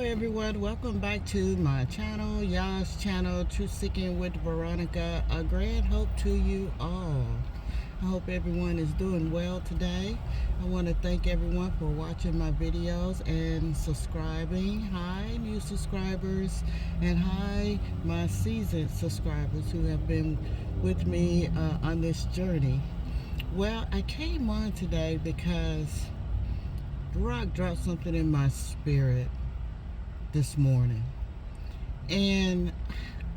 everyone, welcome back to my channel, y'all's channel, Truth Seeking with Veronica. A grand hope to you all. I hope everyone is doing well today. I want to thank everyone for watching my videos and subscribing. Hi new subscribers, and hi my seasoned subscribers who have been with me on this journey. Well, I came on today because Rock dropped something in my spirit this morning, and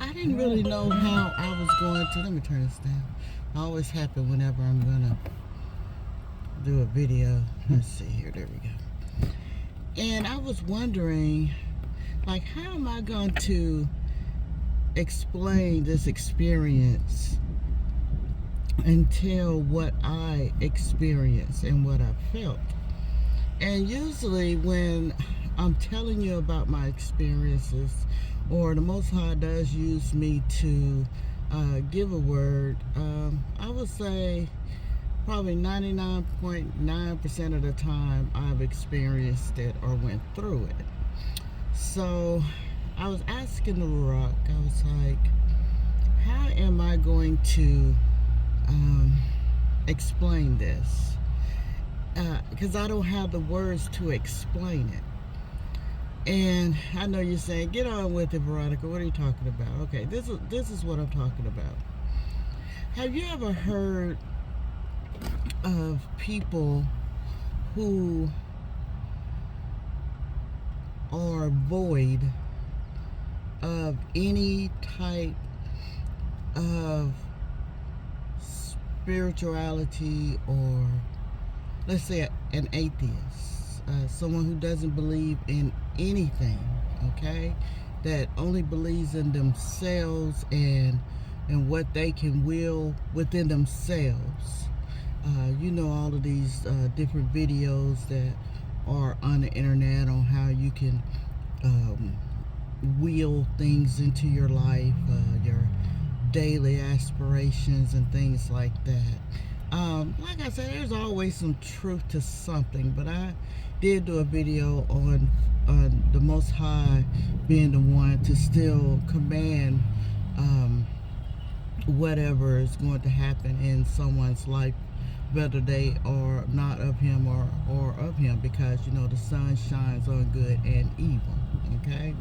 I didn't really know how I was going to. Let me turn this down. It always happens whenever I'm gonna do a video. Let's see here. There we go. And I was wondering, like, how am I going to explain this experience and tell what I experienced and what I felt? And usually when I'm telling you about my experiences, or the Most High does use me to give a word, I would say probably 99.9% of the time I've experienced it or went through it. So I was asking the Rock, I was like, how am I going to explain this? Because I don't have the words to explain it. And I know you're saying, get on with it, Veronica. What are you talking about? Okay, this is what I'm talking about. Have you ever heard of people who are void of any type of spirituality, or let's say an atheist, someone who doesn't believe in anything, okay, that only believes in themselves and what they can will within themselves? You know, all of these different videos that are on the internet on how you can will things into your life, your daily aspirations and things like that. Like I said, there's always some truth to something, but I did do a video on the Most High being the one to still command whatever is going to happen in someone's life, whether they are not of him or of him, because you know the sun shines on good and evil. Okay,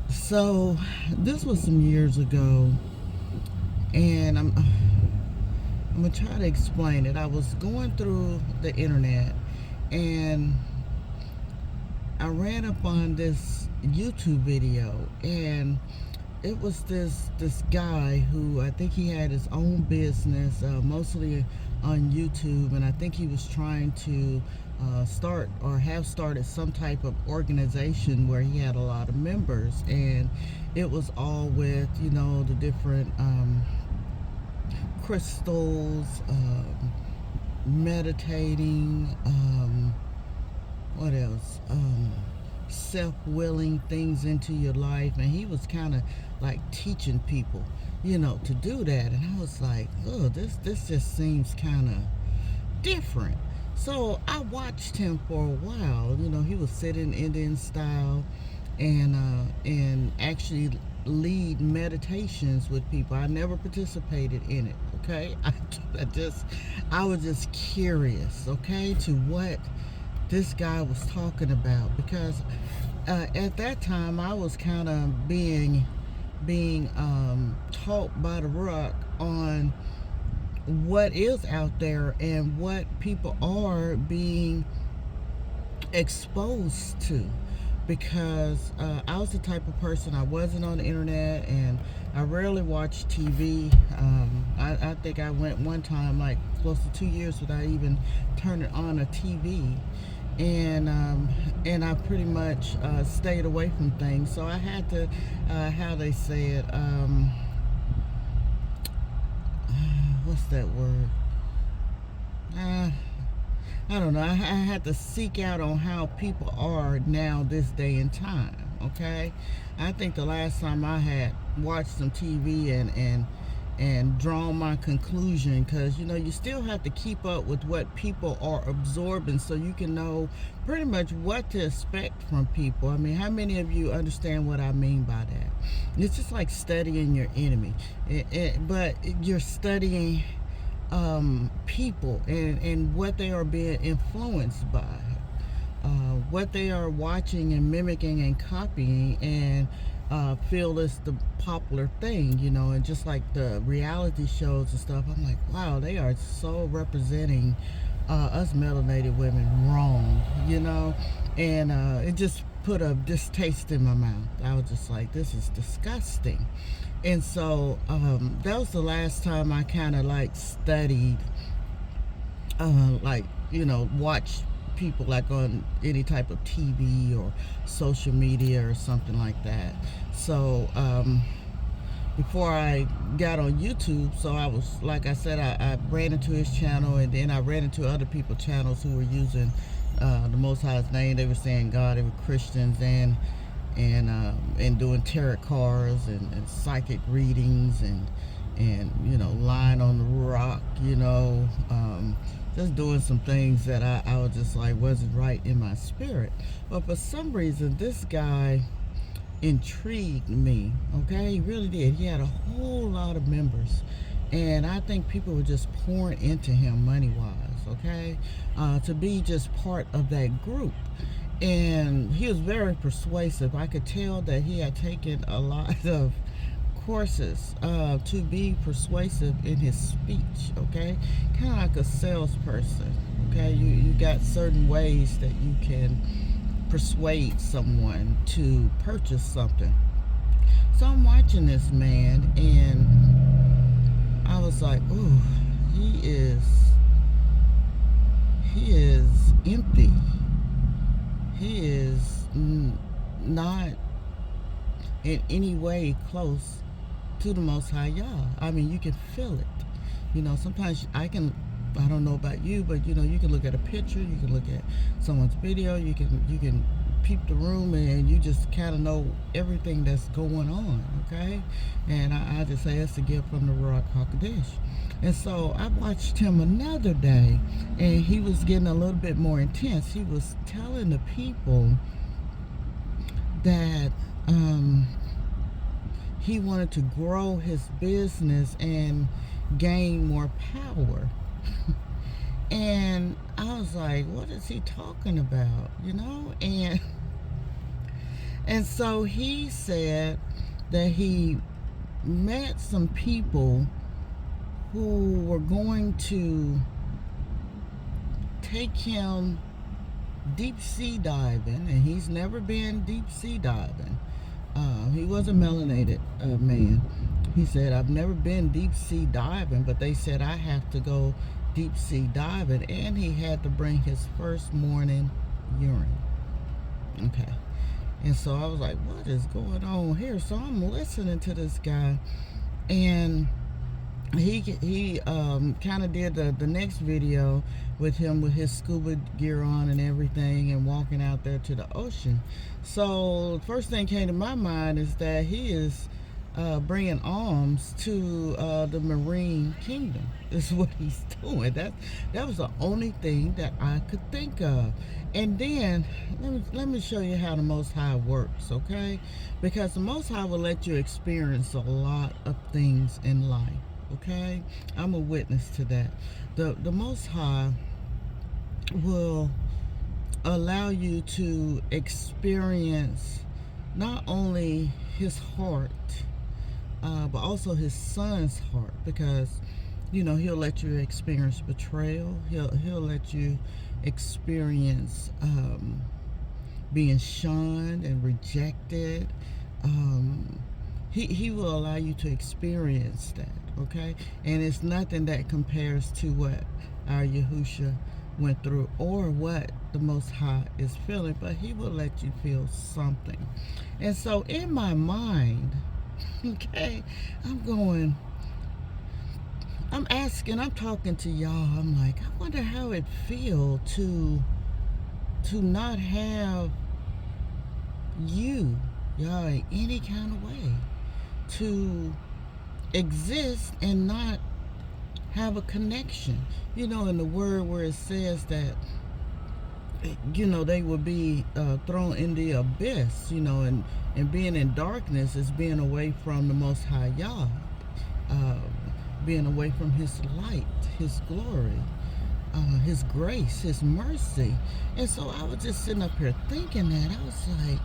so this was some years ago, and I'm gonna try to explain it. I was going through the internet and I ran up on this YouTube video, and it was this guy who, I think he had his own business, mostly on YouTube, and I think he was trying to start or have started some type of organization where he had a lot of members, and it was all with, you know, the different crystals, meditating, what else, self-willing things into your life. And he was kind of like teaching people, you know, to do that. And I was like, oh, this just seems kind of different. So I watched him for a while. You know, he was sitting Indian style and actually lead meditations with people. I never participated in it, okay? I was just curious, okay, to what this guy was talking about, because at that time I was kind of being taught by the Rock on what is out there and what people are being exposed to, because I was the type of person, I wasn't on the internet and I rarely watched TV. I think I went one time like close to 2 years without even turning on a TV, and I pretty much stayed away from things. So I had to, how they say it, what's that word? I don't know. I had to seek out on how people are now this day and time. Okay, I think the last time I had watched some TV and drawn my conclusion, because you still have to keep up with what people are absorbing so you can know pretty much what to expect from people. I mean, how many of you understand what I mean by that? It's just like studying your enemy, but you're studying people and what they are being influenced by, what they are watching and mimicking and copying, and feel it's the popular thing, and just like the reality shows and stuff, I'm like, wow, they are so representing us melanated women wrong, and it just put a distaste in my mouth. I was just like, this is disgusting. And so that was the last time I kind of like studied, watched people like on any type of TV or social media or something like that. So before I got on YouTube, so I was, like I said, I ran into his channel, and then I ran into other people's channels who were using the Most High's name. They were saying God, they were Christians, and doing tarot cards and psychic readings and lying on the rock, just doing some things that I was just like wasn't right in my spirit. But for some reason, this guy intrigued me. Okay, he really did. He had a whole lot of members, and I think people were just pouring into him money wise. Okay, to be just part of that group. And he was very persuasive. I could tell that he had taken a lot of courses to be persuasive in his speech. Okay, kind of like a salesperson. Okay, you got certain ways that you can persuade someone to purchase something. So I'm watching this man, and I was like, ooh, he is empty. He is not in any way close to the Most High Yah. I mean, you can feel it. Sometimes I don't know about you, but you can look at a picture, you can look at someone's video, you can peep the room, and you just kind of know everything that's going on. Okay, and I just say it's a gift from the Ruach HaKodesh. And so I watched him another day, and he was getting a little bit more intense. He was telling the people that he wanted to grow his business and gain more power. And I was like, what is he talking about? And so he said that he met some people who were going to take him deep sea diving, and he's never been deep sea diving. He was a melanated man. He said, I've never been deep sea diving, but they said I have to go deep sea diving, and he had to bring his first morning urine. Okay. And so I was like, what is going on here? So I'm listening to this guy, and he kind of did the next video with him with his scuba gear on and everything, and walking out there to the ocean. So the first thing came to my mind is that he is bringing alms to the marine kingdom. Is what he's doing. That was the only thing that I could think of. And then let me show you how the Most High works, okay? Because the Most High will let you experience a lot of things in life. Okay, I'm a witness to that. The Most High will allow you to experience not only his heart, but also his son's heart, because he'll let you experience betrayal. He'll let you experience being shunned and rejected. He will allow you to experience that, okay? And it's nothing that compares to what our Yahusha went through, or what the Most High is feeling, but he will let you feel something. And so in my mind, okay, I'm talking to y'all, I'm like, I wonder how it feel to not have y'all in any kind of way, to exist and not have a connection. You know, in the word where it says that, you know, they will be thrown in the abyss, you know, and being in darkness is being away from the Most High Yah, uh, being away from His light, His glory, His grace, His mercy. And so I was just sitting up here thinking that. I was like,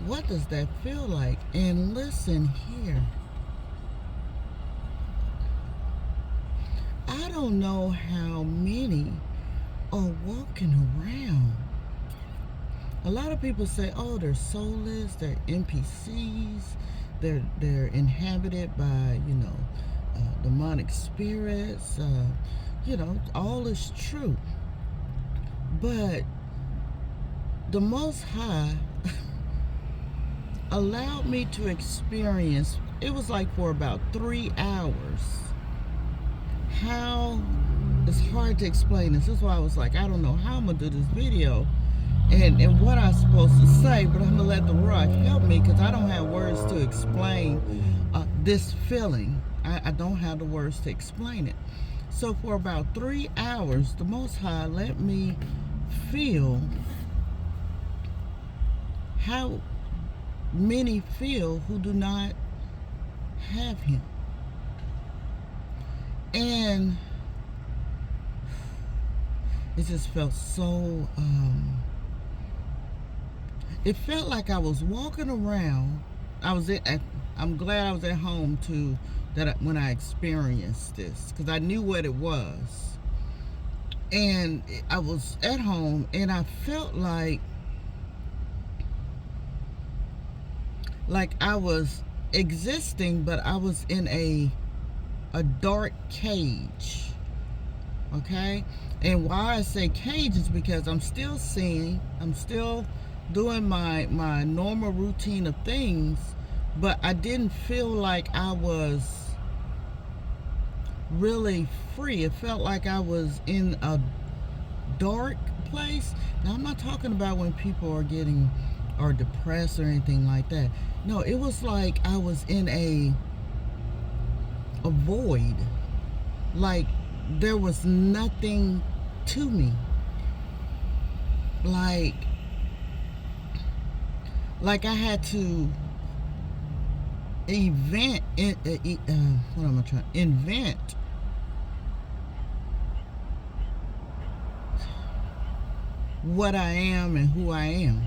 what does that feel like? And listen here. I don't know how many are walking around. A lot of people say, oh, they're soulless, they're NPCs, they're inhabited by, you know, demonic spirits. You know, all is true. But the Most High allowed me to experience, it was like for about 3 hours. How, it's hard to explain this. This is why I was like, I don't know how I'm going to do this video and what I'm supposed to say, but I'm going to let the Rock help me because I don't have words to explain this feeling. I don't have the words to explain it. So for about 3 hours, the Most High let me feel how many feel who do not have Him. And it just felt so, it felt like I was walking around. I'm glad I was at home when I experienced this, because I knew what it was. And I was at home and I felt like I was existing, but I was in a dark cage. Okay? And why I say cage is because I'm still seeing, I'm still doing my normal routine of things, but I didn't feel like I was really free. It felt like I was in a dark place. Now, I'm not talking about when people are depressed or anything like that. No, it was like I was in a void. Like there was nothing to me. Like I had to invent what I am and who I am.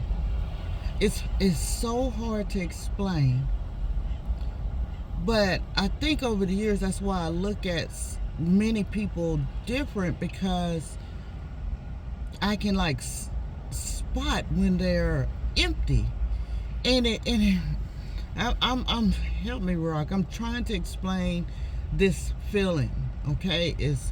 It's so hard to explain. But I think over the years, that's why I look at many people different, because I can like spot when they're empty. And I'm help me, Rock. I'm trying to explain this feeling. Okay, it's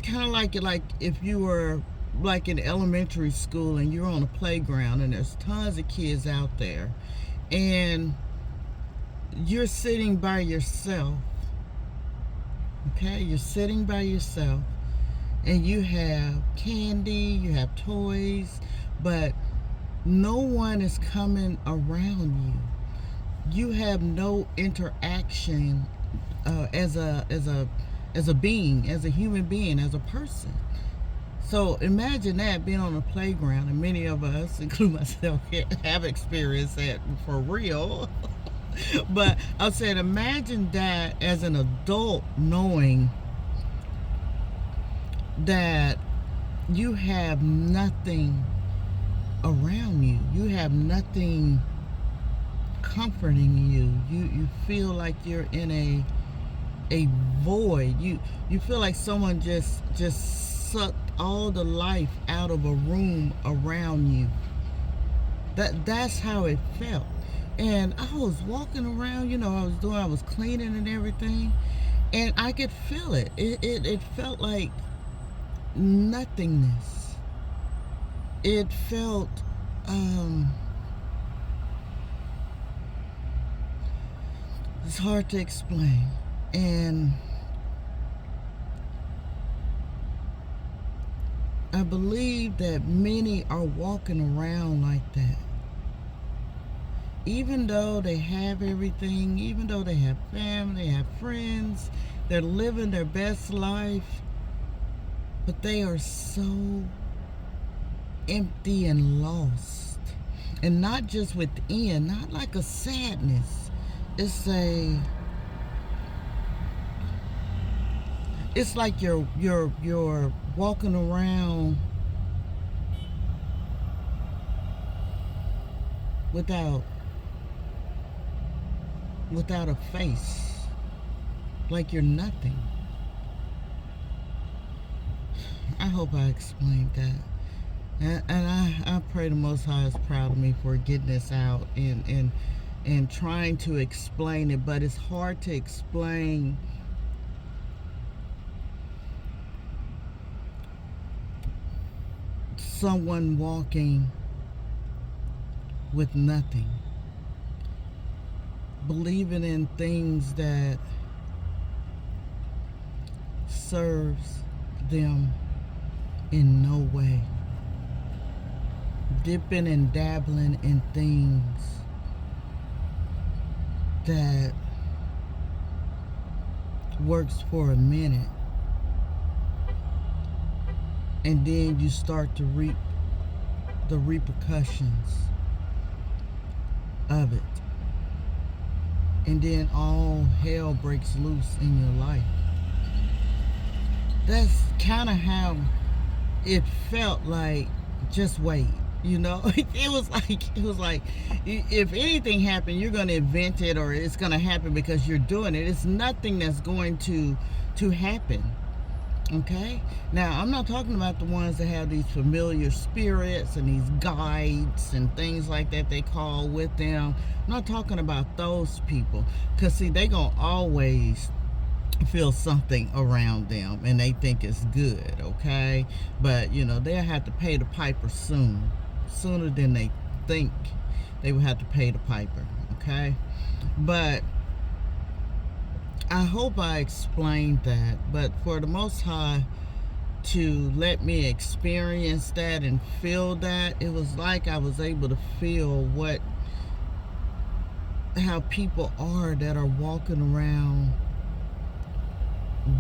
kind of like if you were like in elementary school and you're on a playground and there's tons of kids out there and you're sitting by yourself. Okay, you're sitting by yourself and you have candy, you have toys, but no one is coming around you. You have no interaction as a being, as a human being, as a person. So imagine that, being on a playground, and many of us, including myself, have experienced that for real. But I said, imagine that as an adult, knowing that you have nothing around you. You have nothing comforting you. You feel like you're in a void. You feel like someone just sucked all the life out of a room around you. That's how it felt. And I was walking around, you know, I was cleaning and everything, and I could feel it. It felt like nothingness. It felt it's hard to explain. And I believe that many are walking around like that. even though they have everything, even though they have family, they have friends, they're living their best life, but they are so empty and lost. And not just within, not like a sadness. It's like you're walking around without a face, like you're nothing. I hope I explained that. And I pray the Most High is proud of me for getting this out and trying to explain it, but it's hard to explain someone walking with nothing, believing in things that serves them in no way, dipping and dabbling in things that works for a minute, and then you start to reap the repercussions of it, and then all hell breaks loose in your life. That's kind of how it felt like. Just wait, you know. It was like if anything happened, you're going to invent it, or it's going to happen because you're doing it. It's nothing that's going to happen. Okay, now I'm not talking about the ones that have these familiar spirits and these guides and things like that they call with them. I'm not talking about those people, because see, they gonna always feel something around them and they think it's good. Okay, but you know, they'll have to pay the piper sooner than they think they will have to pay the piper. Okay, but I hope I explained that. But for the Most High to let me experience that and feel that, it was like I was able to feel how people are that are walking around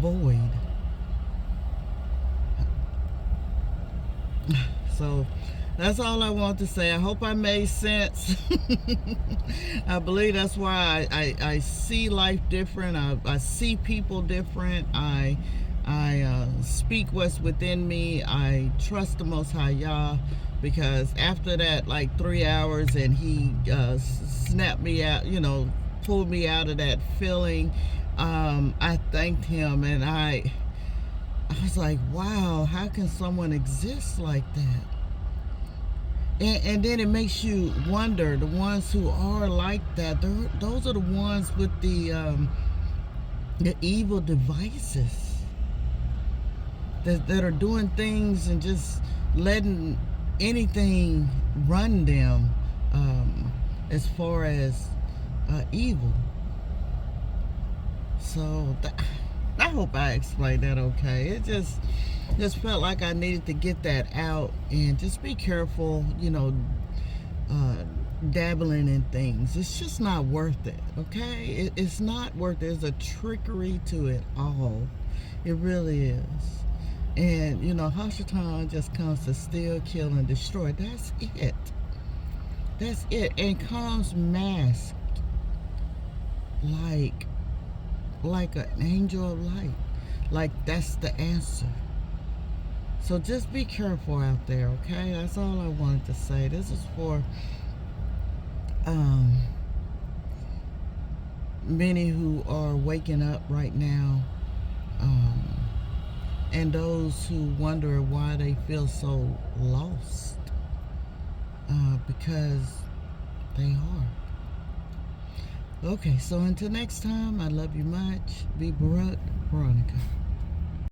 void. So that's all I want to say. I hope I made sense. I believe that's why I see life different. I see people different. I speak what's within me. I trust the Most High Yah, because after that, like 3 hours, and he snapped me out, you know, pulled me out of that feeling. I thanked him, and I was like, wow, how can someone exist like that? And then it makes you wonder, the ones who are like that, those are the ones with the evil devices that are doing things and just letting anything run them, as far as evil. So I hope I explained that okay. It just felt like I needed to get that out, and just be careful, you know, dabbling in things. It's just not worth it, okay? It's not worth it. There's a trickery to it all. It really is. And, you know, Hashatan just comes to steal, kill, and destroy. That's it. That's it. And comes masked like an angel of light. Like that's the answer. So just be careful out there, okay? That's all I wanted to say. This is for many who are waking up right now, and those who wonder why they feel so lost, because they are. Okay, so until next time, I love you much. Be Baruch, Veronica.